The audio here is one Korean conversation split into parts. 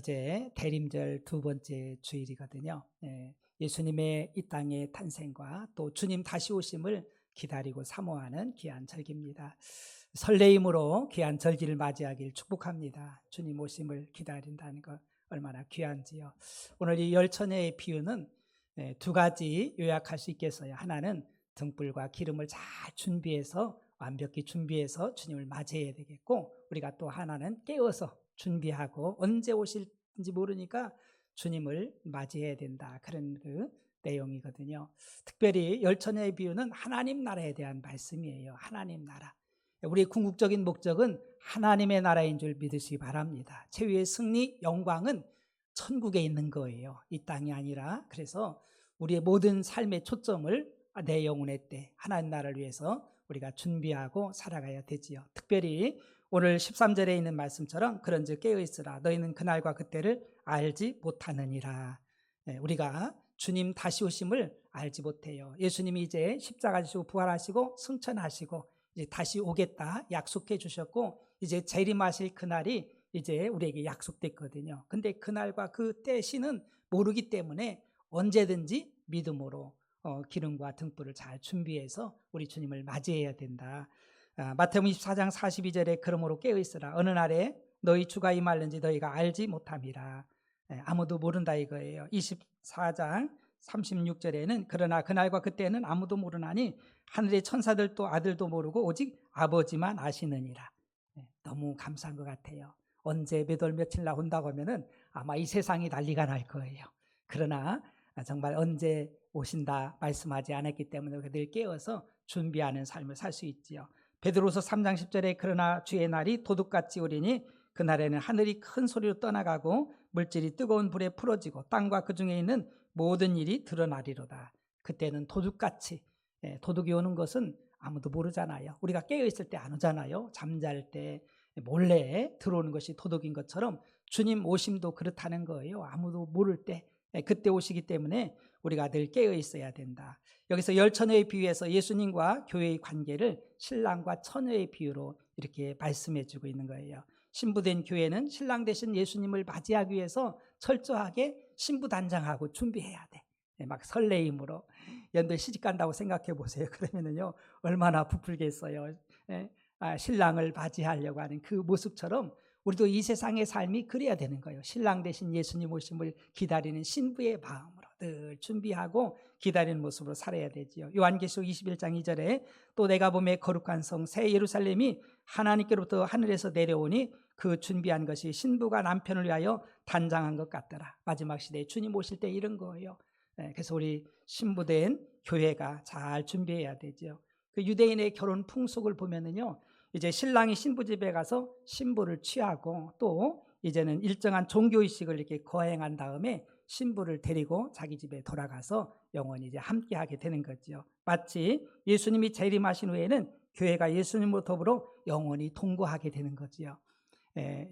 이제 대림절 두 번째 주일이거든요. 예수님의 이 땅의 탄생과 또 주님 다시 오심을 기다리고 사모하는 귀한 절기입니다. 설레임으로 귀한 절기를 맞이하길 축복합니다. 주님 오심을 기다린다는 것 얼마나 귀한지요. 오늘 이 열처녀의 비유는 두 가지 요약할 수 있겠어요. 하나는 등불과 기름을 잘 준비해서 완벽히 준비해서 주님을 맞이해야 되겠고, 우리가 또 하나는 깨어서 준비하고 언제 오실지 모르니까 주님을 맞이해야 된다, 그런 그 내용이거든요. 특별히 열처녀의 비유는 하나님 나라에 대한 말씀이에요. 하나님 나라, 우리의 궁극적인 목적은 하나님의 나라인 줄 믿으시기 바랍니다. 최후의 승리, 영광은 천국에 있는 거예요, 이 땅이 아니라. 그래서 우리의 모든 삶의 초점을 내 영혼의 때 하나님 나라를 위해서 우리가 준비하고 살아가야 되지요. 특별히 오늘 13절에 있는 말씀처럼 그런즉 깨어있으라, 너희는 그날과 그때를 알지 못하느니라. 우리가 주님 다시 오심을 알지 못해요. 예수님이 이제 십자가 지시고 부활하시고 승천하시고 이제 다시 오겠다 약속해 주셨고, 이제 재림하실 그날이 이제 우리에게 약속됐거든요. 근데 그날과 그 때시는 모르기 때문에 언제든지 믿음으로 기름과 등불을 잘 준비해서 우리 주님을 맞이해야 된다. 마태복음 24장 42절에 그러므로 깨어있으라, 어느 날에 너희 주가 임할는지 너희가 알지 못함이라. 아무도 모른다 이거예요. 24장 36절에는 그러나 그날과 그때는 아무도 모르나니 하늘의 천사들도 아들도 모르고 오직 아버지만 아시느니라. 너무 감사한 것 같아요. 언제 몇 월 며칠 나온다고 하면은 아마 이 세상이 난리가 날 거예요. 그러나 정말 언제 오신다 말씀하지 않았기 때문에 우리들 깨어서 준비하는 삶을 살 수 있지요. 베드로서 3장 10절에 그러나 주의 날이 도둑같이 오리니 그날에는 하늘이 큰 소리로 떠나가고 물질이 뜨거운 불에 풀어지고 땅과 그 중에 있는 모든 일이 드러나리로다. 그때는 도둑같이, 도둑이 오는 것은 아무도 모르잖아요. 우리가 깨어있을 때 안 오잖아요. 잠잘 때 몰래 들어오는 것이 도둑인 것처럼 주님 오심도 그렇다는 거예요. 아무도 모를 때 그때 오시기 때문에 우리가 늘 깨어 있어야 된다. 여기서 열처녀의 비유에서 예수님과 교회의 관계를 신랑과 처녀의 비유로 이렇게 말씀해 주고 있는 거예요. 신부된 교회는 신랑 되신 예수님을 맞이하기 위해서 철저하게 신부단장하고 준비해야 돼. 막 설레임으로 연들 시집 간다고 생각해 보세요. 그러면은요 얼마나 부풀겠어요. 신랑을 맞이하려고 하는 그 모습처럼 우리도 이 세상의 삶이 그래야 되는 거예요. 신랑 되신 예수님 오심을 기다리는 신부의 마음으로 늘 준비하고 기다리는 모습으로 살아야 되지요. 요한계시록 21장 2절에 또 내가 보매 거룩한 성 새 예루살렘이 하나님께로부터 하늘에서 내려오니 그 준비한 것이 신부가 남편을 위하여 단장한 것 같더라. 마지막 시대에 주님 오실 때 이런 거예요. 그래서 우리 신부된 교회가 잘 준비해야 되죠. 그 유대인의 결혼 풍속을 보면은요, 이제 신랑이 신부 집에 가서 신부를 취하고 또 이제는 일정한 종교의식을 이렇게 거행한 다음에 신부를 데리고 자기 집에 돌아가서 영원히 이제 함께하게 되는 거죠. 마치 예수님이 재림하신 후에는 교회가 예수님으로 더불어 영원히 동거하게 되는 거지요.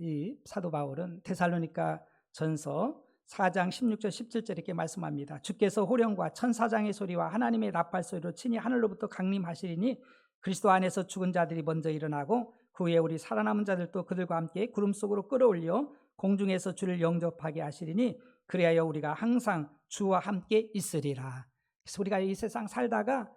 이 사도 바울은 데살로니가 전서 4장 16절 17절 이렇게 말씀합니다. 주께서 호령과 천사장의 소리와 하나님의 나팔 소리로 친히 하늘로부터 강림하시리니 그리스도 안에서 죽은 자들이 먼저 일어나고 그 후에 우리 살아남은 자들도 그들과 함께 구름 속으로 끌어올려 공중에서 주를 영접하게 하시리니 그리하여 우리가 항상 주와 함께 있으리라. 그래서 우리가 이 세상 살다가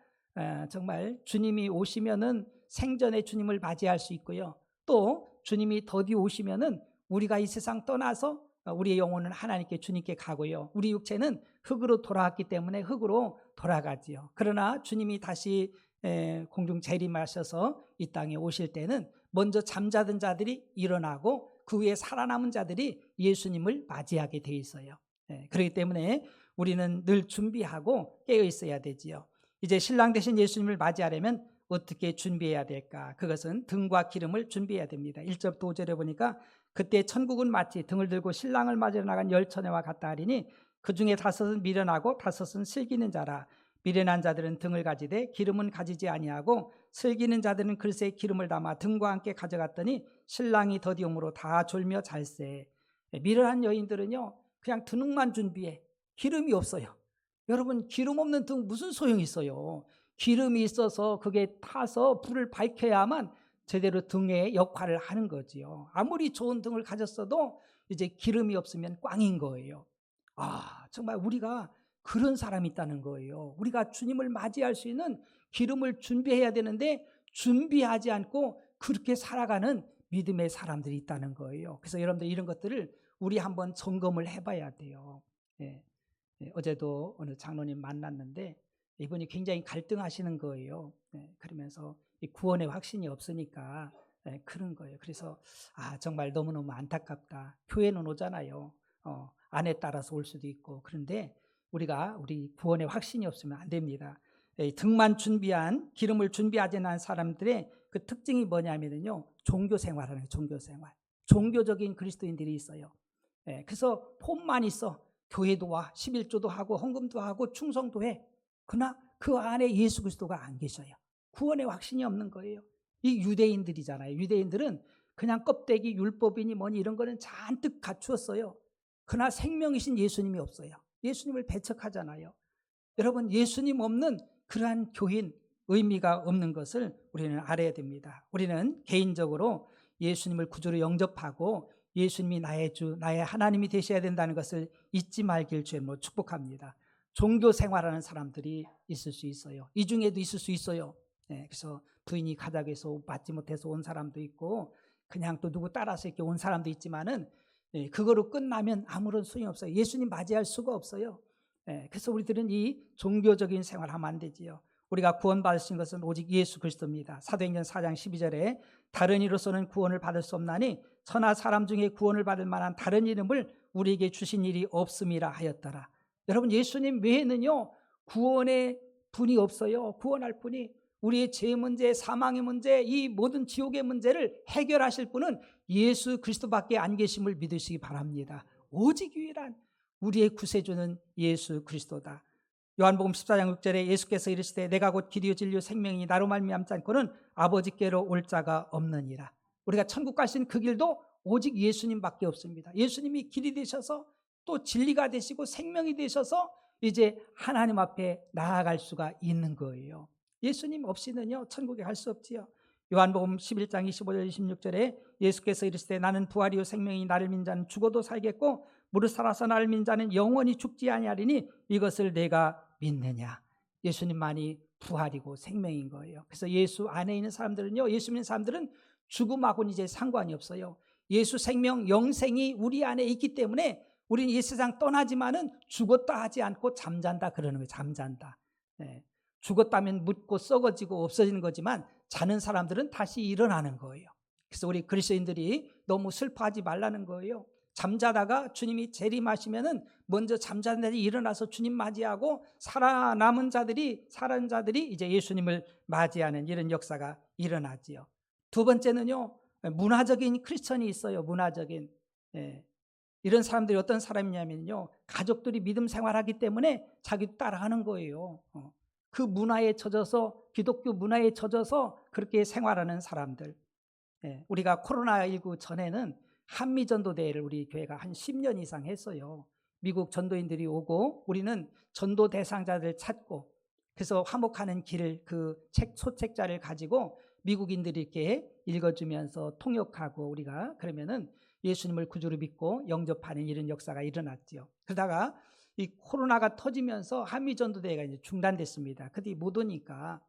정말 주님이 오시면은 생전에 주님을 맞이할 수 있고요. 또 주님이 더디 오시면은 우리가 이 세상 떠나서 우리의 영혼은 하나님께 주님께 가고요. 우리 육체는 흙으로 돌아왔기 때문에 흙으로 돌아가지요. 그러나 주님이 다시 공중 재림하셔서 이 땅에 오실 때는 먼저 잠자던 자들이 일어나고 그 후에 살아남은 자들이 예수님을 맞이하게 돼 있어요. 그렇기 때문에 우리는 늘 준비하고 깨어 있어야 되지요. 이제 신랑 되신 예수님을 맞이하려면 어떻게 준비해야 될까? 그것은 등과 기름을 준비해야 됩니다. 1절부터 5절에 보니까 그때 천국은 마치 등을 들고 신랑을 맞으러 나간 열처녀와 같다 하리니 그 중에 다섯은 미련하고 다섯은 슬기는 자라. 미련한 자들은 등을 가지되 기름은 가지지 아니하고 슬기는 자들은 글쎄 기름을 담아 등과 함께 가져갔더니 신랑이 더디움으로 다 졸며 잘세. 미련한 여인들은요 그냥 등만 준비해. 기름이 없어요. 여러분, 기름 없는 등 무슨 소용이 있어요? 기름이 있어서 그게 타서 불을 밝혀야만 제대로 등의 역할을 하는 거지요. 아무리 좋은 등을 가졌어도 이제 기름이 없으면 꽝인 거예요. 정말 우리가 그런 사람이 있다는 거예요. 우리가 주님을 맞이할 수 있는 기름을 준비해야 되는데 준비하지 않고 그렇게 살아가는 믿음의 사람들이 있다는 거예요. 그래서 여러분들 이런 것들을 우리 한번 점검을 해봐야 돼요. 예. 어제도 어느 장로님 만났는데 이분이 굉장히 갈등하시는 거예요. 그러면서 이 구원의 확신이 없으니까 그런 거예요. 그래서 정말 너무너무 안타깝다. 교회는 오잖아요. 안에 따라서 올 수도 있고. 그런데 우리 구원의 확신이 없으면 안 됩니다. 등만 준비한, 기름을 준비하지 않은 사람들의 그 특징이 뭐냐면요, 종교 생활하는 거예요. 종교 생활. 종교적인 그리스도인들이 있어요. 그래서 폼만 있어. 교회도 와, 11조도 하고 헌금도 하고 충성도 해. 그러나 그 안에 예수 그리스도가 안 계셔요. 구원의 확신이 없는 거예요. 이 유대인들이잖아요. 유대인들은 그냥 껍데기, 율법이니 뭐니 이런 거는 잔뜩 갖추었어요. 그러나 생명이신 예수님이 없어요. 예수님을 배척하잖아요. 여러분, 예수님 없는 그러한 교인, 의미가 없는 것을 우리는 알아야 됩니다. 우리는 개인적으로 예수님을 구주로 영접하고 예수님이 나의 주, 나의 하나님이 되셔야 된다는 것을 잊지 말길 주님으로 축복합니다. 종교 생활하는 사람들이 있을 수 있어요. 이 중에도 있을 수 있어요. 그래서 부인이 가닥에서 받지 못해서 온 사람도 있고 그냥 또 누구 따라서 이렇게 온 사람도 있지만은 그거로 끝나면 아무런 소용이 없어요. 예수님 맞이할 수가 없어요. 그래서 우리들은 이 종교적인 생활하면 안 되지요. 우리가 구원받으신 것은 오직 예수 그리스도입니다. 사도행전 4장 12절에 다른 이로서는 구원을 받을 수 없나니 천하 사람 중에 구원을 받을 만한 다른 이름을 우리에게 주신 일이 없음이라 하였더라. 여러분, 예수님 외에는요 구원의 분이 없어요. 구원할 분이. 우리의 죄 문제, 사망의 문제, 이 모든 지옥의 문제를 해결하실 분은 예수 그리스도밖에 안 계심을 믿으시기 바랍니다. 오직 유일한 우리의 구세주는 예수 그리스도다. 요한복음 14장 6절에 예수께서 이르시되 내가 곧 길이요 진리요 생명이니 나로 말미암지 않고는 아버지께로 올 자가 없느니라. 우리가 천국 가신 그 길도 오직 예수님밖에 없습니다. 예수님이 길이 되셔서 또 진리가 되시고 생명이 되셔서 이제 하나님 앞에 나아갈 수가 있는 거예요. 예수님 없이는요 천국에 갈 수 없지요. 요한복음 11장 25절 26절에 예수께서 이르시되 나는 부활이요 생명이니 나를 믿는 자는 죽어도 살겠고 무릇 살아서 나를 믿는 자는 영원히 죽지 아니하리니 이것을 내가 믿느냐. 예수님만이 부활이고 생명인 거예요. 그래서 예수 안에 있는 사람들은요, 예수 믿는 사람들은 죽음하고는 이제 상관이 없어요. 예수 생명 영생이 우리 안에 있기 때문에 우리는 이 세상 떠나지만은 죽었다 하지 않고 잠잔다 그러는 거예요. 잠잔다. 죽었다면 묻고 썩어지고 없어지는 거지만 자는 사람들은 다시 일어나는 거예요. 그래서 우리 그리스도인들이 너무 슬퍼하지 말라는 거예요. 잠자다가 주님이 재림하시면은 먼저 잠자는 자들이 일어나서 주님 맞이하고 살아남은 자들이 이제 예수님을 맞이하는 이런 역사가 일어나지요. 두 번째는요, 문화적인 크리스천이 있어요. 문화적인. 이런 사람들이 어떤 사람이냐면요, 가족들이 믿음 생활하기 때문에 자기도 따라하는 거예요. 그 문화에 젖어서, 기독교 문화에 젖어서 그렇게 생활하는 사람들. 우리가 코로나19 전에는 한미전도대회를 우리 교회가 한 10년 이상 했어요. 미국 전도인들이 오고 우리는 전도 대상자들 찾고, 그래서 화목하는 길을 그 소책자를 가지고 미국인들이 이렇게 읽어주면서 통역하고 우리가 그러면은 예수님을 구주로 믿고 영접하는 이런 역사가 일어났지요. 그러다가 이 코로나가 터지면서 한미전도대회가 이제 중단됐습니다. 그들이 못 오니까.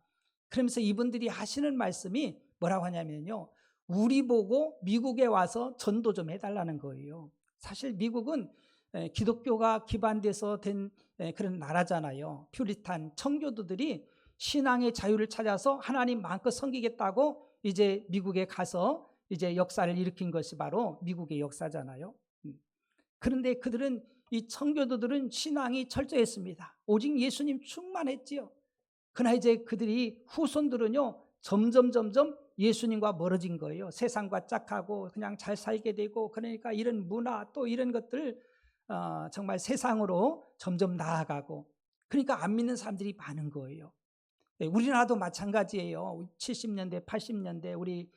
그러면서 이분들이 하시는 말씀이 뭐라고 하냐면요, 우리 보고 미국에 와서 전도 좀 해달라는 거예요. 사실 미국은 기독교가 기반돼서 된 그런 나라잖아요. 퓨리탄 청교도들이 신앙의 자유를 찾아서 하나님 마음껏 섬기겠다고 이제 미국에 가서 이제 역사를 일으킨 것이 바로 미국의 역사잖아요. 그런데 그들은, 이 청교도들은 신앙이 철저했습니다. 오직 예수님 충만했지요. 그러나 이제 그들이 후손들은요 점점 예수님과 멀어진 거예요. 세상과 짝하고 그냥 잘 살게 되고, 그러니까 이런 문화 또 이런 것들 정말 세상으로 점점 나아가고, 그러니까 안 믿는 사람들이 많은 거예요. 우리나라도 마찬가지예요. 70년대 80년대 우리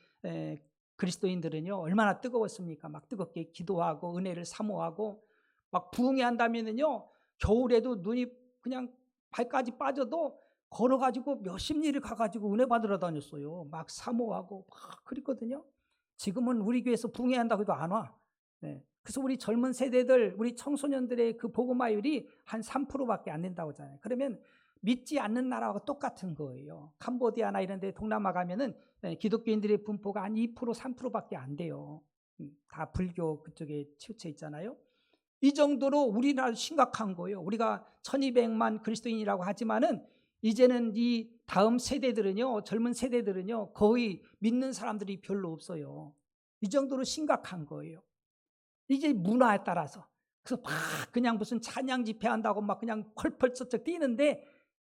그리스도인들은요 얼마나 뜨거웠습니까? 막 뜨겁게 기도하고 은혜를 사모하고 막 부흥회 한다면은요 겨울에도 눈이 그냥 발까지 빠져도 걸어가지고 몇십 리를 가가지고 은혜 받으러 다녔어요. 막 사모하고 막 그랬거든요. 지금은 우리 교회에서 붕해한다고 해도 안 와. 네. 그래서 우리 젊은 세대들, 우리 청소년들의 그 복음화율이 한 3%밖에 안 된다고 하잖아요. 그러면 믿지 않는 나라와 똑같은 거예요. 캄보디아나 이런 데 동남아 가면은 기독교인들의 분포가 한 2%, 3%밖에 안 돼요. 다 불교 그쪽에 치우쳐 있잖아요. 이 정도로 우리나라 심각한 거예요. 우리가 1200만 그리스도인이라고 하지만은 이제는 이 다음 세대들은요, 젊은 세대들은요, 거의 믿는 사람들이 별로 없어요. 이 정도로 심각한 거예요. 이게 문화에 따라서. 그래서 막 그냥 무슨 찬양 집회한다고 막 그냥 펄펄쩍쩍 뛰는데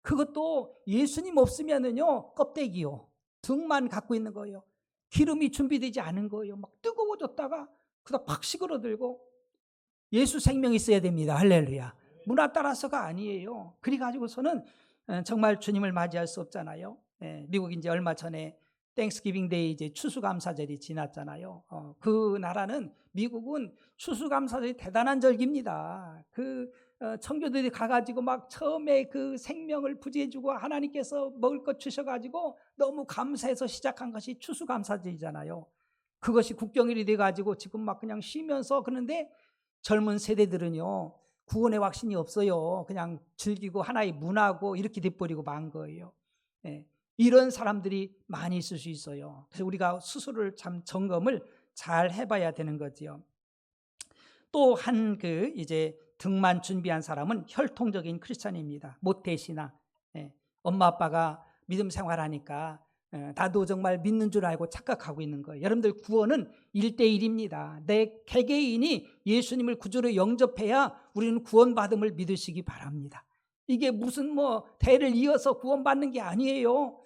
그것도 예수님 없으면은요, 껍데기요. 등만 갖고 있는 거예요. 기름이 준비되지 않은 거예요. 막 뜨거워졌다가 그다 팍 시그러들고 예수 생명이 있어야 됩니다. 할렐루야. 문화 따라서가 아니에요. 그래가지고서는 정말 주님을 맞이할 수 없잖아요. 미국 이제 얼마 전에 땡스기빙 데이 이제 추수감사절이 지났잖아요. 그 나라는 미국은 추수감사절이 대단한 절기입니다. 청교들이 가가지고 막 처음에 그 생명을 부지해주고 하나님께서 먹을 것 주셔가지고 너무 감사해서 시작한 것이 추수감사절이잖아요. 그것이 국경일이 돼가지고 지금 막 그냥 쉬면서 그러는데 젊은 세대들은요, 구원의 확신이 없어요. 그냥 즐기고 하나의 문화고 이렇게 돼버리고 만 거예요. 이런 사람들이 많이 있을 수 있어요. 그래서 우리가 스스로를 참 점검을 잘 해봐야 되는 거지요. 또 한 이제 등만 준비한 사람은 혈통적인 크리스찬입니다. 모태신앙. 엄마 아빠가 믿음 생활하니까 나도 정말 믿는 줄 알고 착각하고 있는 거예요. 여러분들 구원은 1대1입니다. 내 개개인이 예수님을 구주로 영접해야 우리는 구원받음을 믿으시기 바랍니다. 이게 무슨 대를 이어서 구원받는 게 아니에요.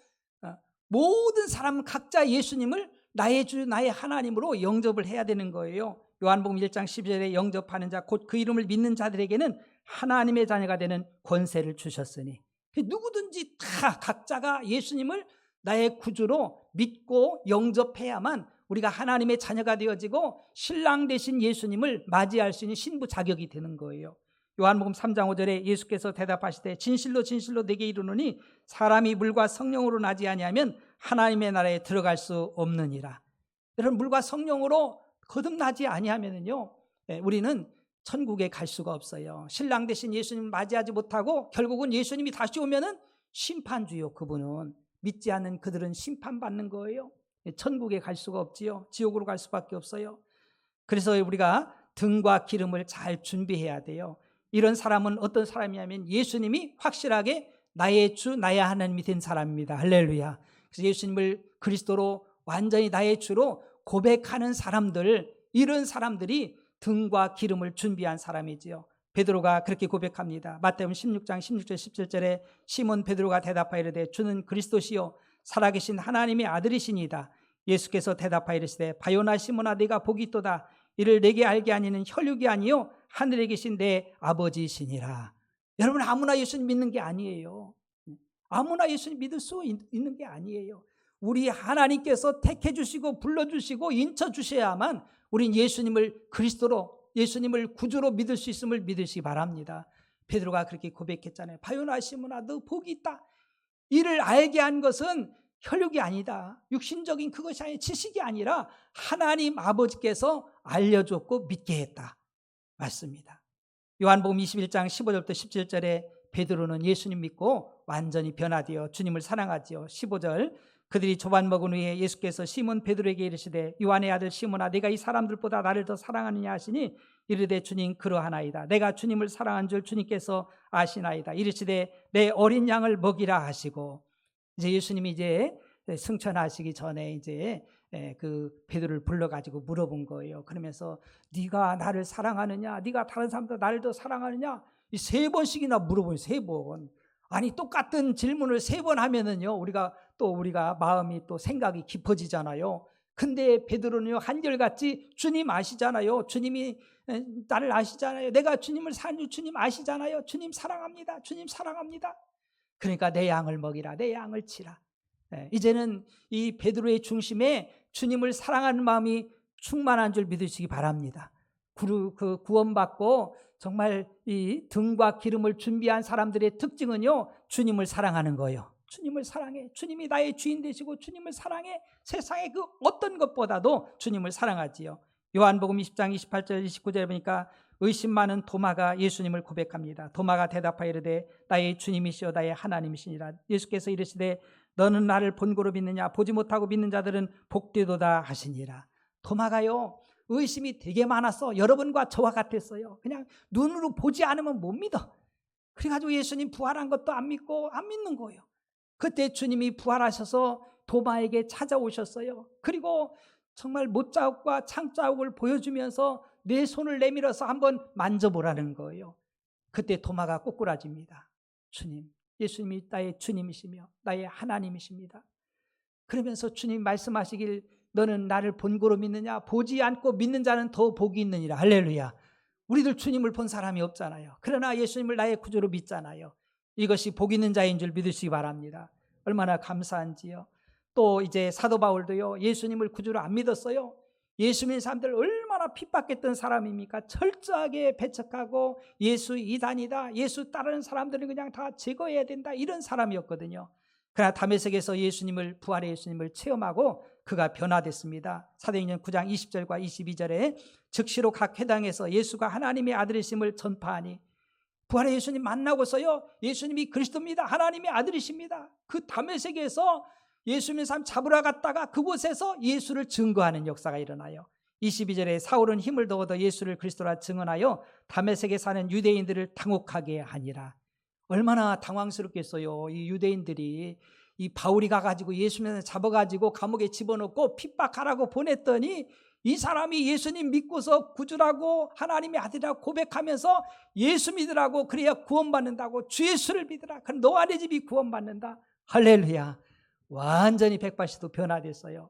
모든 사람 각자 예수님을 나의 주 나의 하나님으로 영접을 해야 되는 거예요. 요한복음 1장 12절에 영접하는 자 곧 그 이름을 믿는 자들에게는 하나님의 자녀가 되는 권세를 주셨으니, 누구든지 다 각자가 예수님을 나의 구주로 믿고 영접해야만 우리가 하나님의 자녀가 되어지고 신랑 되신 예수님을 맞이할 수 있는 신부 자격이 되는 거예요. 요한복음 3장 5절에 예수께서 대답하시되 진실로 진실로 내게 이르노니 사람이 물과 성령으로 나지 아니하면 하나님의 나라에 들어갈 수 없느니라. 여러분, 물과 성령으로 거듭나지 아니하면요, 우리는 천국에 갈 수가 없어요. 신랑 되신 예수님을 맞이하지 못하고 결국은 예수님이 다시 오면은 심판주요. 그분은 믿지 않는 그들은 심판받는 거예요. 천국에 갈 수가 없지요. 지옥으로 갈 수밖에 없어요. 그래서 우리가 등과 기름을 잘 준비해야 돼요. 이런 사람은 어떤 사람이냐면 예수님이 확실하게 나의 주 나의 하나님이 된 사람입니다. 할렐루야. 그래서 예수님을 그리스도로 완전히 나의 주로 고백하는 사람들, 이런 사람들이 등과 기름을 준비한 사람이지요. 베드로가 그렇게 고백합니다. 마태복음 16장 16절 17절에 시몬 베드로가 대답하여 이르되 주는 그리스도시요 살아계신 하나님의 아들이시니이다. 예수께서 대답하여 이르시되 바요나 시몬아 네가 복이 있도다. 이를 내게 알게 하니는 혈육이 아니요 하늘에 계신 내 아버지시니라. 여러분, 아무나 예수님 믿는 게 아니에요. 아무나 예수님 믿을 수 있는 게 아니에요. 우리 하나님께서 택해 주시고 불러주시고 인쳐 주셔야만 우린 예수님을 그리스도로, 예수님을 구주로 믿을 수 있음을 믿으시기 바랍니다. 베드로가 그렇게 고백했잖아요. 바요나 시몬아 너 복이 있다. 이를 알게 한 것은 혈육이 아니다. 육신적인 그것이 아니라 지식이 아니라 하나님 아버지께서 알려줬고 믿게 했다. 맞습니다. 요한복음 21장 15절부터 17절에 베드로는 예수님 믿고 완전히 변화되어 주님을 사랑하지요. 15절 그들이 조반 먹은 후에 예수께서 시몬 베드로에게 이르시되 요한의 아들 시몬아 네가 이 사람들보다 나를 더 사랑하느냐 하시니 이르되 주님 그러하나이다. 내가 주님을 사랑한 줄 주님께서 아시나이다. 이르시되 내 어린 양을 먹이라 하시고, 이제 예수님이 이제 승천하시기 전에 이제 그 베드로를 불러가지고 물어본 거예요. 그러면서 네가 나를 사랑하느냐, 네가 다른 사람보다 나를 더 사랑하느냐, 이 3번씩이나 물어보요. 3번. 아니 똑같은 질문을 3번 하면은요 우리가 마음이 또 생각이 깊어지잖아요. 근데 베드로는요 한결같이 주님 아시잖아요. 주님이 나를 아시잖아요. 내가 주님을 사는 줄 주님 아시잖아요. 주님 사랑합니다. 주님 사랑합니다. 그러니까 내 양을 먹이라, 내 양을 치라. 이제는 이 베드로의 중심에 주님을 사랑하는 마음이 충만한 줄 믿으시기 바랍니다. 그 구원받고 정말 이 등과 기름을 준비한 사람들의 특징은요, 주님을 사랑하는 거예요. 주님을 사랑해. 주님이 나의 주인 되시고 주님을 사랑해. 세상의 그 어떤 것보다도 주님을 사랑하지요. 요한복음 20장 28절 29절에 보니까 의심 많은 도마가 예수님을 고백합니다. 도마가 대답하여 이르되 나의 주님이시여 나의 하나님이시니라. 예수께서 이르시되 너는 나를 본고로 믿느냐? 보지 못하고 믿는 자들은 복되도다 하시니라. 도마가요, 의심이 되게 많았어. 여러분과 저와 같았어요. 그냥 눈으로 보지 않으면 못 믿어. 그래가지고 예수님 부활한 것도 안 믿고 안 믿는 거예요. 그때 주님이 부활하셔서 도마에게 찾아오셨어요. 그리고 정말 못자국과 창자국을 보여주면서 내 손을 내밀어서 한번 만져보라는 거예요. 그때 도마가 꼬꾸라집니다. 주님, 예수님이 나의 주님이시며 나의 하나님이십니다. 그러면서 주님 말씀하시길 너는 나를 본고로 믿느냐? 보지 않고 믿는 자는 더 복이 있느니라. 할렐루야. 우리들 주님을 본 사람이 없잖아요. 그러나 예수님을 나의 구주로 믿잖아요. 이것이 복 있는 자인 줄 믿으시기 바랍니다. 얼마나 감사한지요. 또 이제 사도 바울도요, 예수님을 구주로 안 믿었어요. 예수 믿는 사람들 얼마나 핍박했던 사람입니까? 철저하게 배척하고 예수 이단이다, 예수 따르는 사람들은 그냥 다 제거해야 된다, 이런 사람이었거든요. 그러나 다메섹에서 예수님을, 부활의 예수님을 체험하고 그가 변화됐습니다. 사도행전 9장 20절과 22절에 즉시로 각 회당에서 예수가 하나님의 아들이심을 전파하니, 부활의 예수님 만나고서요, 예수님이 그리스도입니다, 하나님의 아들이십니다, 그 다메섹에서 예수 믿는 사람 잡으러 갔다가 그곳에서 예수를 증거하는 역사가 일어나요. 22절에 사울은 힘을 더얻어 예수를 그리스도라 증언하여 다메섹에 사는 유대인들을 당혹하게 하니라. 얼마나 당황스럽겠어요. 이 유대인들이 이 바울이 가가지고 예수 믿는 사람 잡아가지고 감옥에 집어넣고 핍박하라고 보냈더니 이 사람이 예수님 믿고서 구주라고 하나님의 아들이라고 고백하면서 예수 믿으라고, 그래야 구원받는다고, 주 예수를 믿으라, 그럼 너와 네 집이 구원받는다. 할렐루야. 완전히 180도 변화됐어요.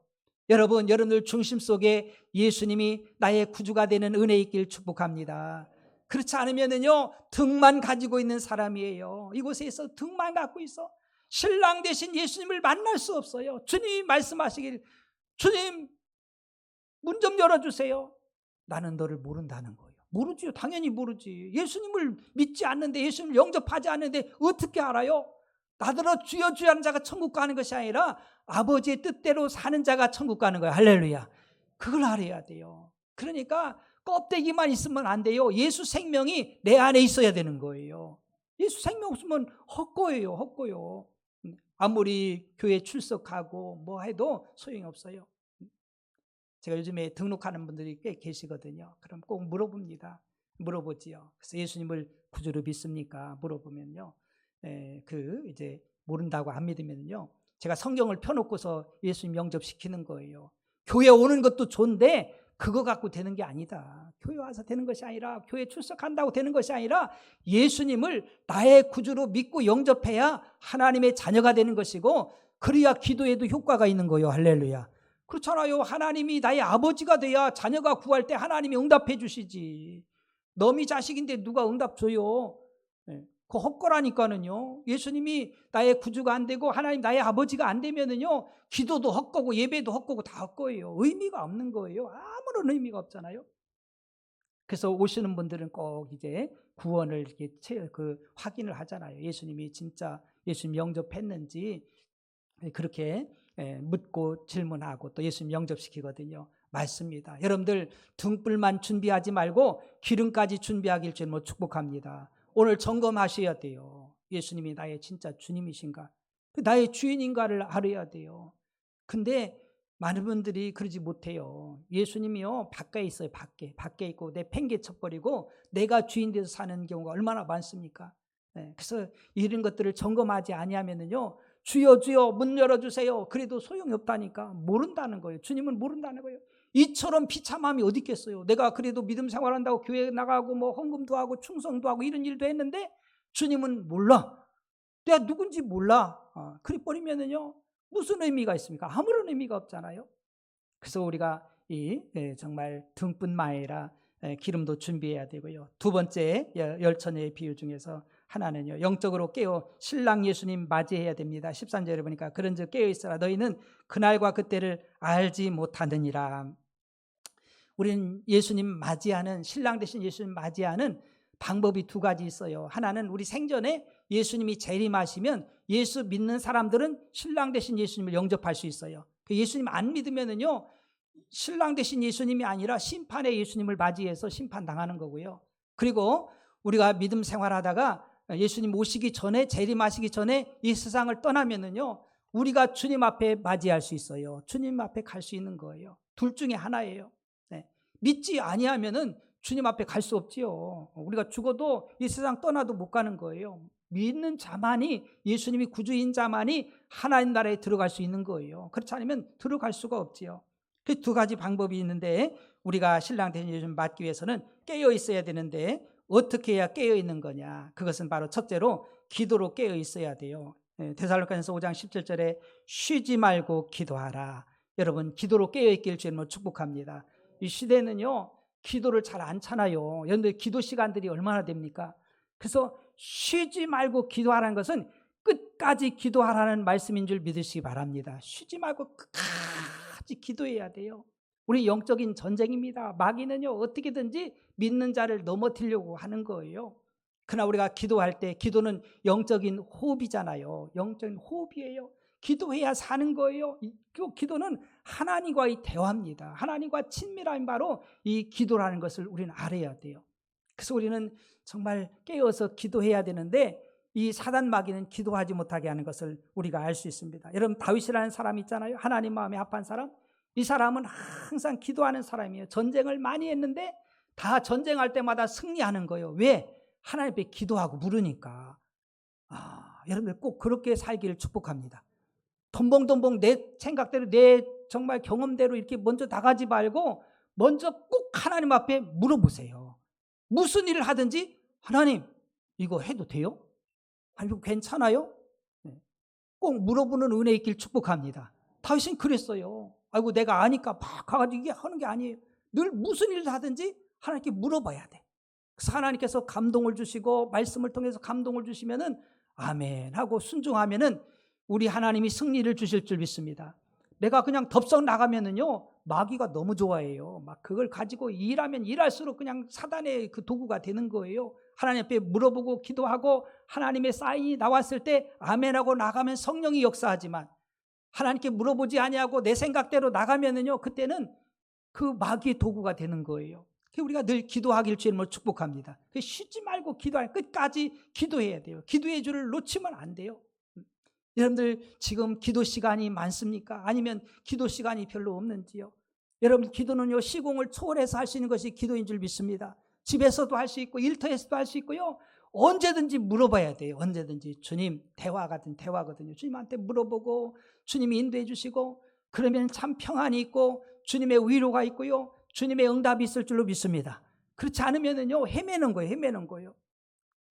여러분, 여러분들 중심 속에 예수님이 나의 구주가 되는 은혜 있길 축복합니다. 그렇지 않으면요, 등만 가지고 있는 사람이에요. 이곳에서 등만 갖고 있어. 신랑 되신 예수님을 만날 수 없어요. 주님이 말씀하시길, 주님 문 좀 열어주세요. 나는 너를 모른다는 거예요. 모르지요. 당연히 모르지. 예수님을 믿지 않는데, 예수님을 영접하지 않는데 어떻게 알아요? 나더러 주여 주여 하는 자가 천국 가는 것이 아니라 아버지의 뜻대로 사는 자가 천국 가는 거예요. 할렐루야. 그걸 알아야 돼요. 그러니까 껍데기만 있으면 안 돼요. 예수 생명이 내 안에 있어야 되는 거예요. 예수 생명 없으면 헛거예요. 헛거요. 아무리 교회 출석하고 뭐 해도 소용이 없어요. 제가 요즘에 등록하는 분들이 꽤 계시거든요. 그럼 꼭 물어봅니다. 물어보지요. 그래서 예수님을 구주로 믿습니까? 물어보면요, 이제 모른다고 안 믿으면요, 제가 성경을 펴놓고서 예수님 영접시키는 거예요. 교회 오는 것도 좋은데 그거 갖고 되는 게 아니다. 교회 와서 되는 것이 아니라, 교회 출석한다고 되는 것이 아니라 예수님을 나의 구주로 믿고 영접해야 하나님의 자녀가 되는 것이고, 그래야 기도에도 효과가 있는 거예요. 할렐루야. 그렇잖아요. 하나님이 나의 아버지가 돼야 자녀가 구할 때 하나님이 응답해 주시지. 너미 자식인데 누가 응답 줘요? 그 헛거라니까는요. 예수님이 나의 구주가 안 되고 하나님 나의 아버지가 안 되면은요, 기도도 헛거고 예배도 헛거고 다 헛거예요. 의미가 없는 거예요. 아무런 의미가 없잖아요. 그래서 오시는 분들은 꼭 이제 구원을 이렇게 확인을 하잖아요. 예수님이 진짜 예수님 영접했는지 그렇게 묻고 질문하고 또 예수님 영접시키거든요. 맞습니다. 여러분들 등불만 준비하지 말고 기름까지 준비하길 주님으로 축복합니다. 오늘 점검하셔야 돼요. 예수님이 나의 진짜 주님이신가, 나의 주인인가를 알아야 돼요. 근데 많은 분들이 그러지 못해요. 예수님이요, 밖에 있어요. 밖에 있고 내 팽개 쳐버리고 내가 주인 돼서 사는 경우가 얼마나 많습니까? 그래서 이런 것들을 점검하지 아니하면은요, 주여 주여 문 열어주세요, 그래도 소용이 없다니까. 모른다는 거예요. 주님은 모른다는 거예요. 이처럼 비참함이 어디 있겠어요. 내가 그래도 믿음 생활한다고 교회 나가고 뭐 헌금도 하고 충성도 하고 이런 일도 했는데 주님은 몰라. 내가 누군지 몰라. 그래 버리면은요, 무슨 의미가 있습니까? 아무런 의미가 없잖아요. 그래서 우리가 정말 등뿐만 아니라 기름도 준비해야 되고요. 두 번째 열처녀의 비유 중에서 하나는요, 영적으로 깨어 신랑 예수님 맞이해야 됩니다. 13절에 보니까 그런즉 깨어 있어라, 너희는 그날과 그때를 알지 못하느니라. 우리는 예수님 맞이하는, 신랑 되신 예수님 맞이하는 방법이 두 가지 있어요. 하나는 우리 생전에 예수님이 재림하시면 예수 믿는 사람들은 신랑 되신 예수님을 영접할 수 있어요. 예수님 안 믿으면은요, 신랑 되신 예수님이 아니라 심판의 예수님을 맞이해서 심판당하는 거고요. 그리고 우리가 믿음 생활하다가 예수님 오시기 전에, 재림하시기 전에 이 세상을 떠나면은요, 우리가 주님 앞에 맞이할 수 있어요. 주님 앞에 갈 수 있는 거예요. 둘 중에 하나예요. 네. 믿지 아니하면은 주님 앞에 갈 수 없지요. 우리가 죽어도 이 세상 떠나도 못 가는 거예요. 믿는 자만이, 예수님이 구주인 자만이 하나님 나라에 들어갈 수 있는 거예요. 그렇지 않으면 들어갈 수가 없지요. 그 두 가지 방법이 있는데, 우리가 신랑 되신 예수님 맞기 위해서는 깨어 있어야 되는데 어떻게 해야 깨어 있는 거냐? 그것은 바로 첫째로 기도로 깨어 있어야 돼요. 데살로니가전서 5장 17절에 쉬지 말고 기도하라. 여러분, 기도로 깨어 있길 주님으로 축복합니다. 이 시대는요, 기도를 잘 안 차나요. 그런데 기도 시간들이 얼마나 됩니까? 그래서 쉬지 말고 기도하라는 것은 끝까지 기도하라는 말씀인 줄 믿으시기 바랍니다. 쉬지 말고 끝까지 기도해야 돼요. 우리 영적인 전쟁입니다. 마귀는요, 어떻게든지 믿는 자를 넘어뜨리려고 하는 거예요. 그러나 우리가 기도할 때, 기도는 영적인 호흡이잖아요. 영적인 호흡이에요. 기도해야 사는 거예요. 기도는 하나님과의 대화입니다. 하나님과 친밀함이 바로 이 기도라는 것을 우리는 알아야 돼요. 그래서 우리는 정말 깨어서 기도해야 되는데, 이 사단 마귀는 기도하지 못하게 하는 것을 우리가 알 수 있습니다. 여러분, 다윗이라는 사람 있잖아요. 하나님 마음에 합한 사람. 이 사람은 항상 기도하는 사람이에요. 전쟁을 많이 했는데 다 전쟁할 때마다 승리하는 거예요. 왜? 하나님 앞에 기도하고 물으니까. 여러분들 꼭 그렇게 살기를 축복합니다. 덤벙덤벙 내 생각대로, 내 정말 경험대로 이렇게 먼저 나가지 말고 먼저 꼭 하나님 앞에 물어보세요. 무슨 일을 하든지, 하나님 이거 해도 돼요? 이거 괜찮아요? 꼭 물어보는 은혜 있길 축복합니다. 다윗은 그랬어요. 아이고 내가 아니까 막 가가지고 이게 하는 게 아니에요. 늘 무슨 일을 하든지 하나님께 물어봐야 돼. 그래서 하나님께서 감동을 주시고 말씀을 통해서 감동을 주시면은 아멘 하고 순종하면은 우리 하나님이 승리를 주실 줄 믿습니다. 내가 그냥 덥석 나가면은요, 마귀가 너무 좋아해요. 막 그걸 가지고 일하면 일할수록 그냥 사단의 그 도구가 되는 거예요. 하나님 앞에 물어보고 기도하고 하나님의 사인이 나왔을 때 아멘하고 나가면 성령이 역사하지만, 하나님께 물어보지 아니하고 내 생각대로 나가면은요, 그때는 그 마귀의 도구가 되는 거예요. 우리가 늘 기도하길 주님을 축복합니다. 쉬지 말고 기도할, 끝까지 기도해야 돼요. 기도의 줄을 놓치면 안 돼요. 여러분들 지금 기도 시간이 많습니까? 아니면 기도 시간이 별로 없는지요? 여러분, 기도는요, 시공을 초월해서 할 수 있는 것이 기도인 줄 믿습니다. 집에서도 할 수 있고 일터에서도 할 수 있고요, 언제든지 물어봐야 돼요. 언제든지. 주님, 대화 같은 대화거든요. 주님한테 물어보고 주님이 인도해 주시고, 그러면 참 평안이 있고 주님의 위로가 있고요, 주님의 응답이 있을 줄로 믿습니다. 그렇지 않으면은요, 헤매는 거예요.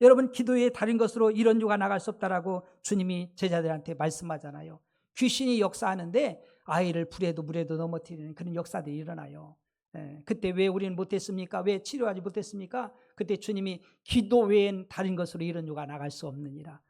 여러분, 기도의 다른 것으로 이런 유가 나갈 수 없다라고 주님이 제자들한테 말씀하잖아요. 귀신이 역사하는데 아이를 불에도 물에도 넘어뜨리는 그런 역사들이 일어나요. 그때 왜 우리는 못했습니까? 왜 치료하지 못했습니까? 그때 주님이 기도 외엔 다른 것으로 이런 유가 나갈 수 없느니라.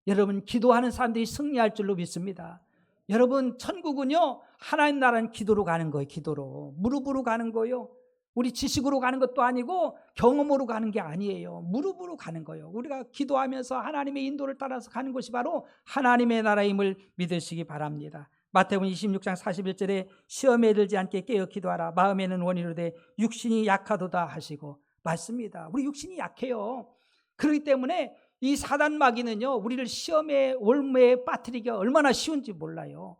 여러분, 기도하는 사람들이 승리할 줄로 믿습니다. 여러분, 천국은요, 하나님 나라는 기도로 가는 거예요. 기도로, 무릎으로 가는 거예요. 우리 지식으로 가는 것도 아니고 경험으로 가는 게 아니에요. 무릎으로 가는 거예요. 우리가 기도하면서 하나님의 인도를 따라서 가는 것이 바로 하나님의 나라임을 믿으시기 바랍니다. 마태복음 26장 41절에 시험에 들지 않게 깨어 기도하라. 마음에는 원이로되 육신이 약하도다 하시고, 맞습니다. 우리 육신이 약해요. 그렇기 때문에 이 사단 마귀는요, 우리를 시험의 올무에 빠뜨리기가 얼마나 쉬운지 몰라요.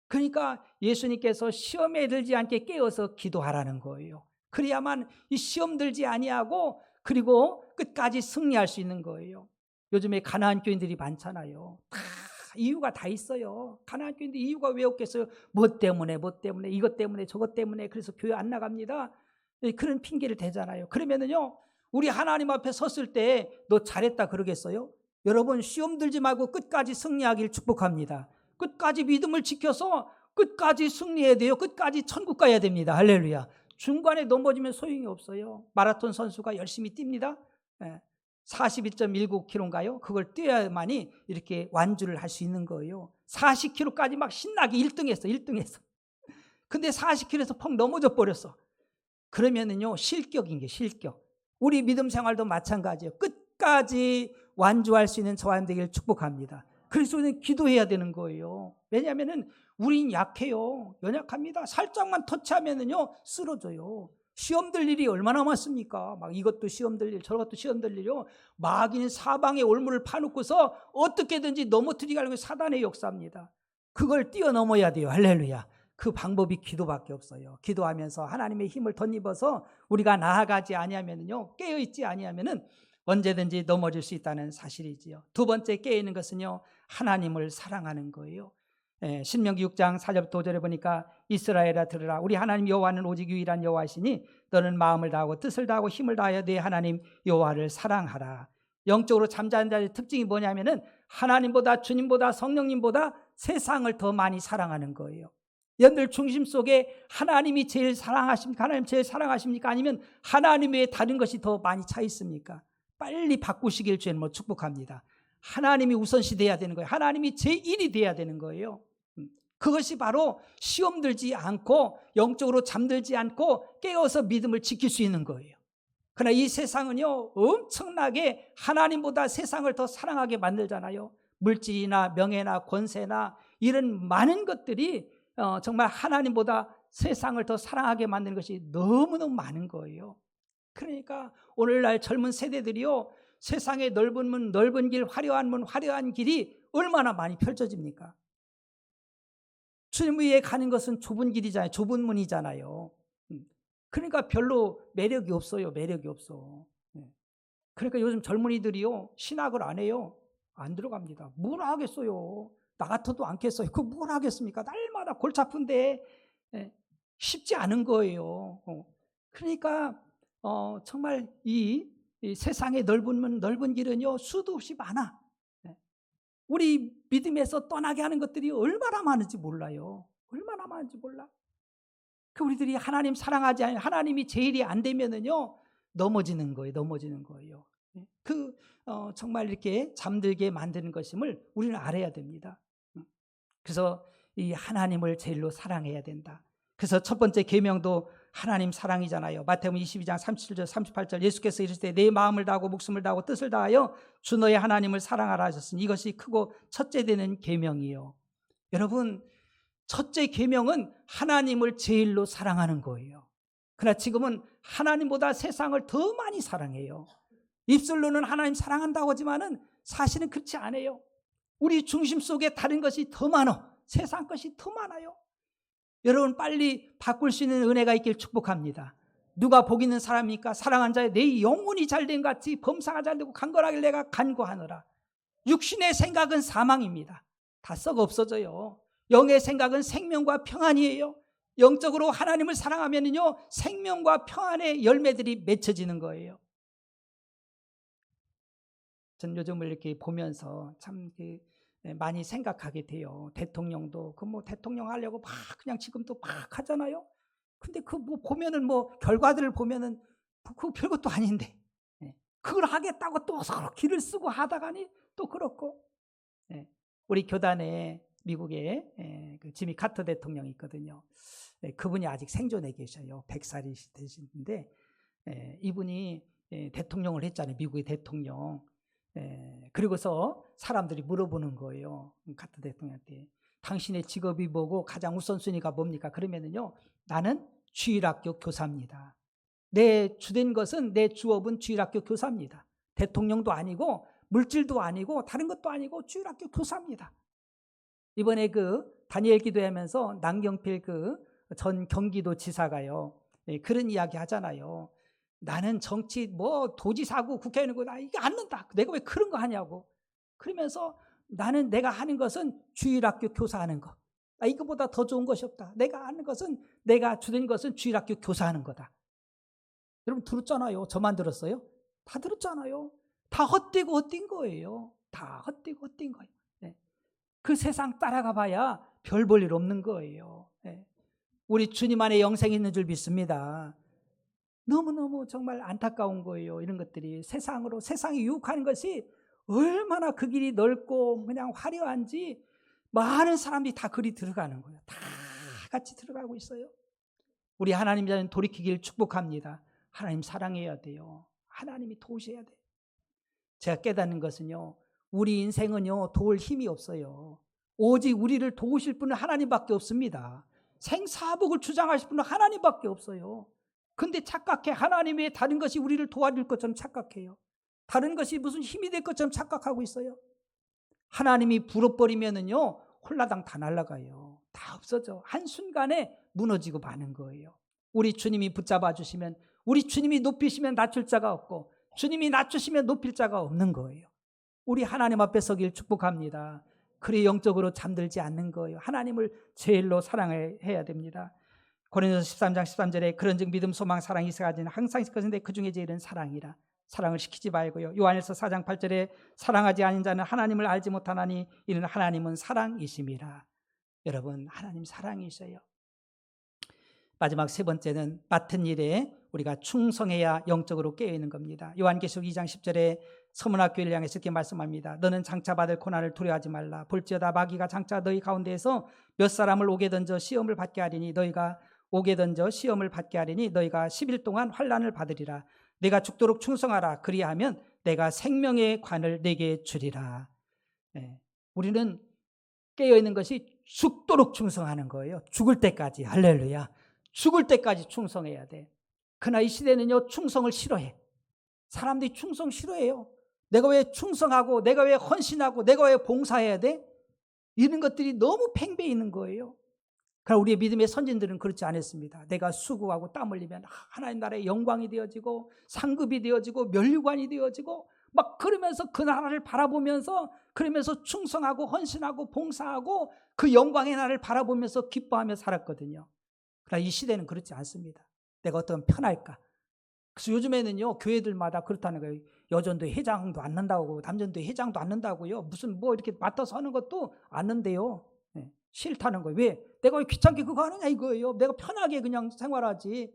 그러니까 예수님께서 시험에 들지 않게 깨어서 기도하라는 거예요. 그래야만 이 시험 들지 아니하고 그리고 끝까지 승리할 수 있는 거예요. 요즘에 가나안 교인들이 많잖아요. 다 이유가 다 있어요. 가나안 교인들 이유가 왜 없겠어요? 뭐 때문에 이것 때문에 저것 때문에 그래서 교회 안 나갑니다. 그런 핑계를 대잖아요. 그러면은요, 우리 하나님 앞에 섰을 때 너 잘했다 그러겠어요? 여러분, 시험 들지 말고 끝까지 승리하길 축복합니다. 끝까지 믿음을 지켜서 끝까지 승리해야 돼요. 끝까지 천국 가야 됩니다. 할렐루야. 중간에 넘어지면 소용이 없어요. 마라톤 선수가 열심히 뜁니다. 42.19km인가요? 그걸 뛰어야만이 이렇게 완주를 할 수 있는 거예요. 40km까지 막 신나게 1등했어. 근데 40km에서 펑 넘어져 버렸어. 그러면은요, 실격인 게 실격. 우리 믿음 생활도 마찬가지예요. 끝까지 완주할 수 있는 저와 되기를 축복합니다. 그래서 우리는 기도해야 되는 거예요. 왜냐하면 우린 약해요. 연약합니다. 살짝만 터치하면은요 쓰러져요. 시험 들 일이 얼마나 많습니까? 막 이것도 시험 들 일, 저것도 시험 들 일이요. 마귀는 사방에 올무를 파놓고서 어떻게든지 넘어뜨리게 하려고 사단의 역사입니다. 그걸 뛰어넘어야 돼요. 할렐루야. 그 방법이 기도밖에 없어요. 기도하면서 하나님의 힘을 덧입어서 우리가 나아가지 아니하면요, 깨어있지 아니하면은 언제든지 넘어질 수 있다는 사실이지요. 두 번째 깨어있는 것은요, 하나님을 사랑하는 거예요. 신명기 6장 4절부터 5절에 보니까 이스라엘아 들으라. 우리 하나님 여호와는 오직 유일한 여호와시니 너는 마음을 다하고 뜻을 다하고 힘을 다하여 네 하나님 여호와를 사랑하라. 영적으로 잠자는 자의 특징이 뭐냐면은 하나님보다 주님보다 성령님보다 세상을 더 많이 사랑하는 거예요. 여러분들 중심 속에 하나님이 제일 사랑하십니까? 하나님 제일 사랑하십니까? 아니면 하나님 외에 다른 것이 더 많이 차 있습니까? 빨리 바꾸시길 주님 축복합니다. 하나님이 우선시 돼야 되는 거예요. 하나님이 제1이 돼야 되는 거예요. 그것이 바로 시험 들지 않고 영적으로 잠들지 않고 깨어서 믿음을 지킬 수 있는 거예요. 그러나 이 세상은요 엄청나게 하나님보다 세상을 더 사랑하게 만들잖아요. 물질이나 명예나 권세나 이런 많은 것들이 정말 하나님보다 세상을 더 사랑하게 만드는 것이 너무너무 많은 거예요. 그러니까 오늘날 젊은 세대들이요 세상의 넓은 문, 넓은 길, 화려한 문, 화려한 길이 얼마나 많이 펼쳐집니까? 주님 위에 가는 것은 좁은 길이잖아요. 좁은 문이잖아요. 그러니까 별로 매력이 없어요. 매력이 없어. 그러니까 요즘 젊은이들이요 신학을 안 해요. 안 들어갑니다. 뭘 하겠어요. 나 같아도 않겠어요. 그 뭘 하겠습니까? 날마다 골치 아픈데 쉽지 않은 거예요. 그러니까 정말 이 세상의 넓은 문, 넓은 길은요 수도 없이 많아. 우리 믿음에서 떠나게 하는 것들이 얼마나 많은지 몰라요. 얼마나 많은지 몰라. 그 우리들이 하나님 사랑하지 않으면 하나님이 제일이 안 되면은요 넘어지는 거예요. 넘어지는 거예요. 정말 이렇게 잠들게 만드는 것임을 우리는 알아야 됩니다. 그래서 이 하나님을 제일로 사랑해야 된다. 그래서 첫 번째 계명도 하나님 사랑이잖아요. 마태복음 22장 37절 38절 예수께서 이르시되 내 마음을 다하고 목숨을 다하고 뜻을 다하여 주 너의 하나님을 사랑하라 하셨으니 이것이 크고 첫째 되는 계명이요. 여러분 첫째 계명은 하나님을 제일로 사랑하는 거예요. 그러나 지금은 하나님보다 세상을 더 많이 사랑해요. 입술로는 하나님 사랑한다고 하지만은 사실은 그렇지 않아요. 우리 중심 속에 다른 것이 더 많아. 세상 것이 더 많아요. 여러분 빨리 바꿀 수 있는 은혜가 있길 축복합니다. 누가 복 있는 사람입니까? 사랑한 자의 내 영혼이 잘된 같이 범사가 잘되고 강건하길 내가 간구하노라. 육신의 생각은 사망입니다. 다 썩어 없어져요. 영의 생각은 생명과 평안이에요. 영적으로 하나님을 사랑하면요 생명과 평안의 열매들이 맺혀지는 거예요. 전 요즘을 이렇게 보면서 참 많이 생각하게 돼요. 대통령도 대통령 하려고 막 그냥 지금도 막 하잖아요. 근데 보면은 결과들을 보면은 그거 별것도 아닌데 그걸 하겠다고 또 서로 길을 쓰고 하다가니 또 그렇고. 우리 교단에 미국에 그 지미 카터 대통령이 있거든요. 그분이 아직 생존해 계셔요. 100살이 되시는데 이분이 대통령을 했잖아요. 미국의 대통령. 그리고서 사람들이 물어보는 거예요. 카터 대통령한테 당신의 직업이 뭐고 가장 우선순위가 뭡니까? 그러면은요 나는 주일학교 교사입니다. 내 주된 것은 내 주업은 주일학교 교사입니다. 대통령도 아니고 물질도 아니고 다른 것도 아니고 주일학교 교사입니다. 이번에 다니엘 기도하면서 남경필 전 경기도 지사가요 그런 이야기 하잖아요. 나는 정치 도지사고 국회의원이고 나 이게 않는다. 내가 왜 그런 거 하냐고. 그러면서 나는 내가 하는 것은 주일학교 교사하는 거. 이거보다 더 좋은 것이 없다. 내가 주된 것은 주일학교 교사하는 거다. 여러분 들었잖아요. 저만 들었어요? 다 들었잖아요. 다 헛되고 헛된 거예요. 다 헛되고 헛된 거예요. 그 세상 따라가 봐야 별 볼 일 없는 거예요. 우리 주님 안에 영생이 있는 줄 믿습니다. 너무너무 정말 안타까운 거예요. 이런 것들이 세상이 유혹하는 것이 얼마나 그 길이 넓고 그냥 화려한지 많은 사람들이 다 그리 들어가는 거예요. 다 같이 들어가고 있어요. 우리 하나님 자는 돌이키길 축복합니다. 하나님 사랑해야 돼요. 하나님이 도우셔야 돼. 제가 깨닫는 것은요, 우리 인생은요 도울 힘이 없어요. 오직 우리를 도우실 분은 하나님밖에 없습니다. 생사복을 주장하실 분은 하나님밖에 없어요. 근데 착각해. 하나님의 다른 것이 우리를 도와줄 것처럼 착각해요. 다른 것이 무슨 힘이 될 것처럼 착각하고 있어요. 하나님이 불어버리면은요 홀라당 다 날아가요. 다 없어져. 한순간에 무너지고 마는 거예요. 우리 주님이 붙잡아 주시면, 우리 주님이 높이시면 낮출 자가 없고, 주님이 낮추시면 높일 자가 없는 거예요. 우리 하나님 앞에 서길 축복합니다. 그리 영적으로 잠들지 않는 거예요. 하나님을 제일로 사랑해야 됩니다. 고린도서 13장 13절에 그런즉 믿음, 소망, 사랑이 있어가지는 항상 있을 것인데 그 중에 제일은 사랑이라. 사랑을 시키지 말고요. 요한일서 4장 8절에 사랑하지 않은 자는 하나님을 알지 못하나니 이는 하나님은 사랑이심이라. 여러분, 하나님 사랑이셔요. 마지막 세 번째는 맡은 일에 우리가 충성해야 영적으로 깨어있는 겁니다. 요한계시록 2장 10절에 서문학교를 향해서 이렇게 말씀합니다. 너는 장차 받을 고난을 두려워하지 말라. 볼지어다 마귀가 장차 너희 가운데에서 몇 사람을 옥에 던져 시험을 받게 하리니 너희가 10일 동안 환난을 받으리라. 내가 죽도록 충성하라. 그리하면 내가 생명의 관을 내게 주리라. 우리는 깨어있는 것이 죽도록 충성하는 거예요. 죽을 때까지. 할렐루야. 죽을 때까지 충성해야 돼. 그러나 이 시대는요 충성을 싫어해. 사람들이 충성 싫어해요. 내가 왜 충성하고, 내가 왜 헌신하고, 내가 왜 봉사해야 돼? 이런 것들이 너무 팽배해 있는 거예요. 그러나 우리의 믿음의 선진들은 그렇지 않았습니다. 내가 수고하고 땀 흘리면 하나님 나라의 영광이 되어지고 상급이 되어지고 면류관이 되어지고 막 그러면서 그 나라를 바라보면서, 그러면서 충성하고 헌신하고 봉사하고 그 영광의 나라를 바라보면서 기뻐하며 살았거든요. 그러나 이 시대는 그렇지 않습니다. 내가 어떤 편할까? 그래서 요즘에는요 교회들마다 그렇다는 거예요. 여전도회 회장도 안 넣는다고, 남전도회 회장도 안 넣는다고요. 무슨 뭐 이렇게 맡아서 하는 것도 안 넣는데요. 싫다는 거예요. 왜? 내가 왜 귀찮게 그거 하느냐 이거예요. 내가 편하게 그냥 생활하지.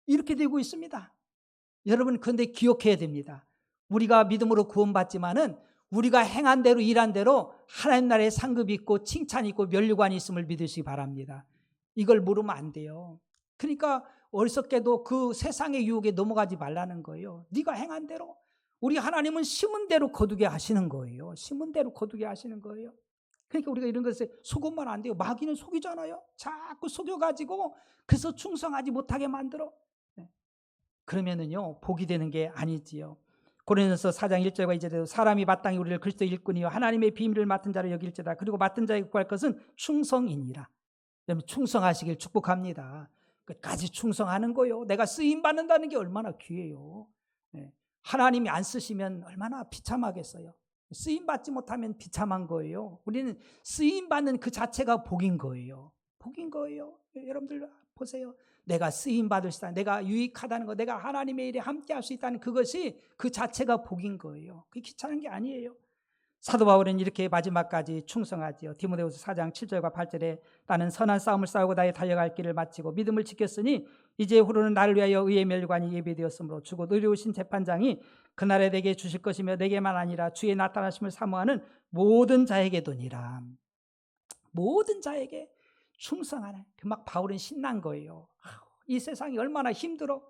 이렇게 되고 있습니다. 여러분, 그런데 기억해야 됩니다. 우리가 믿음으로 구원받지만은 우리가 행한 대로 일한 대로 하나님 나라의 상급이 있고 칭찬이 있고 면류관이 있음을 믿으시기 바랍니다. 이걸 모르면 안 돼요. 그러니까 어리석게도 그 세상의 유혹에 넘어가지 말라는 거예요. 네가 행한 대로. 우리 하나님은 심은 대로 거두게 하시는 거예요. 심은 대로 거두게 하시는 거예요. 그러니까 우리가 이런 것에 속으면 안 돼요. 마귀는 속이잖아요. 자꾸 속여가지고 그래서 충성하지 못하게 만들어. 그러면은요 복이 되는 게 아니지요. 고린도서 4장 1절과 2절에도 사람이 마땅히 우리를 그리스도 일꾼이요 하나님의 비밀을 맡은 자로 여길지다. 그리고 맡은 자에게 구할 것은 충성이니라. 여러분, 충성하시길 축복합니다. 끝까지 충성하는 거요. 내가 쓰임 받는다는 게 얼마나 귀해요. 하나님이 안 쓰시면 얼마나 비참하겠어요. 쓰임 받지 못하면 비참한 거예요. 우리는 쓰임 받는 그 자체가 복인 거예요. 복인 거예요. 여러분들 보세요. 내가 쓰임 받을 수 있다, 내가 유익하다는 거, 내가 하나님의 일에 함께 할 수 있다는 그것이 그 자체가 복인 거예요. 그게 귀찮은 게 아니에요. 사도 바울은 이렇게 마지막까지 충성하지요. 디모데후서 4장 7절과 8절에 나는 선한 싸움을 싸우고 나의 달려갈 길을 마치고 믿음을 지켰으니 이제 후로는 나를 위하여 의의 면류관이 예비되었으므로 주고 의로우신 재판장이 그날에 내게 주실 것이며 내게만 아니라 주의 나타나심을 사모하는 모든 자에게도니라. 모든 자에게 충성하는. 막 바울은 신난 거예요. 이 세상이 얼마나 힘들어.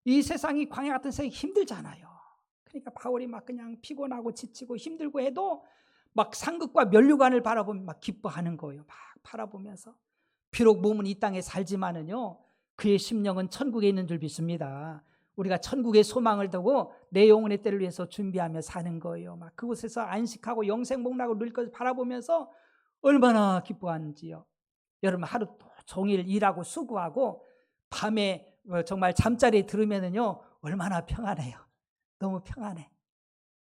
이 세상이 광야 같은 세상이 힘들잖아요. 그러니까 바울이 막 그냥 피곤하고 지치고 힘들고 해도 막 상급과 면류관을 바라보면 막 기뻐하는 거예요. 막 바라보면서. 비록 몸은 이 땅에 살지만은요 그의 심령은 천국에 있는 줄 믿습니다. 우리가 천국의 소망을 두고 내 영혼의 때를 위해서 준비하며 사는 거예요. 막 그곳에서 안식하고 영생복락을 누릴 것을 바라보면서 얼마나 기뻐하는지요. 여러분, 하루 종일 일하고 수고하고 밤에 정말 잠자리에 들으면은요 얼마나 평안해요. 너무 평안해.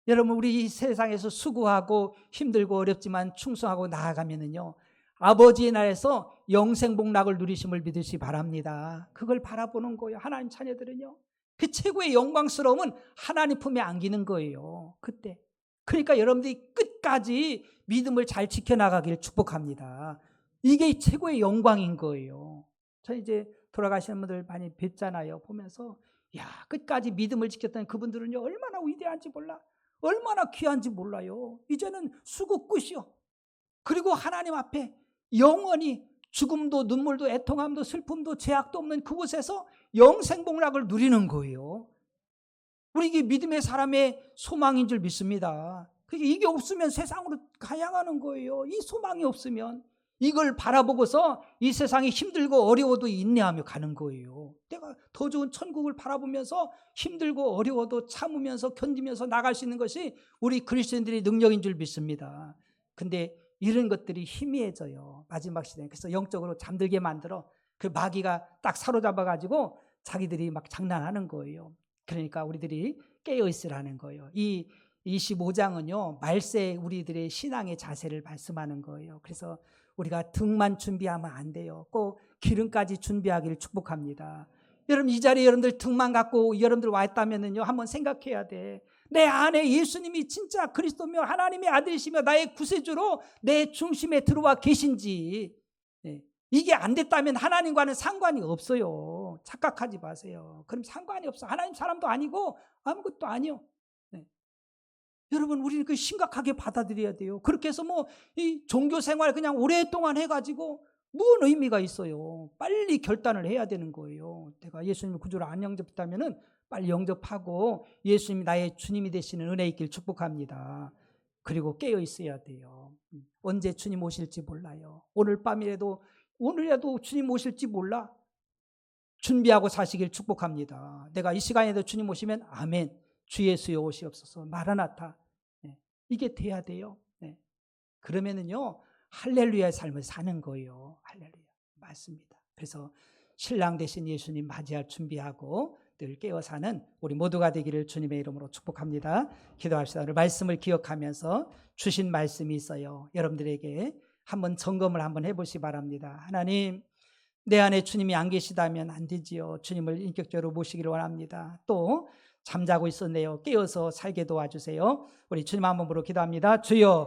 여러분, 우리 이 세상에서 수고하고 힘들고 어렵지만 충성하고 나아가면은요 아버지의 나라에서 영생복락을 누리심을 믿으시기 바랍니다. 그걸 바라보는 거예요. 하나님 자녀들은요 그 최고의 영광스러움은 하나님 품에 안기는 거예요. 그때. 그러니까 여러분들이 끝까지 믿음을 잘 지켜나가길 축복합니다. 이게 최고의 영광인 거예요. 저 이제 돌아가시는 분들 많이 뵙잖아요. 보면서 야, 끝까지 믿음을 지켰던 그분들은요 얼마나 위대한지 몰라. 얼마나 귀한지 몰라요. 이제는 수고 끝이요. 그리고 하나님 앞에 영원히 죽음도 눈물도 애통함도 슬픔도 죄악도 없는 그곳에서 영생복락을 누리는 거예요. 우리 이게 믿음의 사람의 소망인 줄 믿습니다. 이게 없으면 세상으로 가양하는 거예요. 이 소망이 없으면 이걸 바라보고서 이 세상이 힘들고 어려워도 인내하며 가는 거예요. 내가 더 좋은 천국을 바라보면서 힘들고 어려워도 참으면서 견디면서 나갈 수 있는 것이 우리 그리스도인들의 능력인 줄 믿습니다. 근데 이런 것들이 희미해져요, 마지막 시대에. 그래서 영적으로 잠들게 만들어 그 마귀가 딱 사로잡아가지고 자기들이 막 장난하는 거예요. 그러니까 우리들이 깨어있으라는 거예요. 이 25장은요 말세 우리들의 신앙의 자세를 말씀하는 거예요. 그래서 우리가 등만 준비하면 안 돼요. 꼭 기름까지 준비하기를 축복합니다. 여러분, 이 자리에 여러분들 등만 갖고 여러분들 와 있다면요 한번 생각해야 돼. 내 안에 예수님이 진짜 그리스도며 하나님의 아들이시며 나의 구세주로 내 중심에 들어와 계신지, 이게 안 됐다면 하나님과는 상관이 없어요. 착각하지 마세요. 그럼 상관이 없어. 하나님 사람도 아니고 아무것도 아니요. 여러분, 우리는 그 심각하게 받아들여야 돼요. 그렇게 해서 이 종교 생활 그냥 오랫동안 해가지고 무슨 의미가 있어요. 빨리 결단을 해야 되는 거예요. 내가 예수님을 구주로 안 영접했다면은 빨리 영접하고 예수님이 나의 주님이 되시는 은혜 있길 축복합니다. 그리고 깨어 있어야 돼요. 언제 주님 오실지 몰라요. 오늘 밤이라도 오늘이라도 주님 오실지 몰라. 준비하고 사시길 축복합니다. 내가 이 시간에도 주님 오시면 아멘, 주 예수여 오시옵소서, 마라나타, 이게 돼야 돼요. 그러면은요 할렐루야의 삶을 사는 거예요. 할렐루야, 맞습니다. 그래서 신랑 되신 예수님 맞이할 준비하고 늘 깨어 사는 우리 모두가 되기를 주님의 이름으로 축복합니다. 기도합시다. 오늘 말씀을 기억하면서 주신 말씀이 있어요. 여러분들에게 한번 점검을 한번 해보시기 바랍니다. 하나님, 내 안에 주님이 안 계시다면 안 되지요. 주님을 인격적으로 모시기를 원합니다. 또 잠자고 있었네요. 깨어서 살게 도와주세요. 우리 주님 한 번으로 기도합니다. 주여,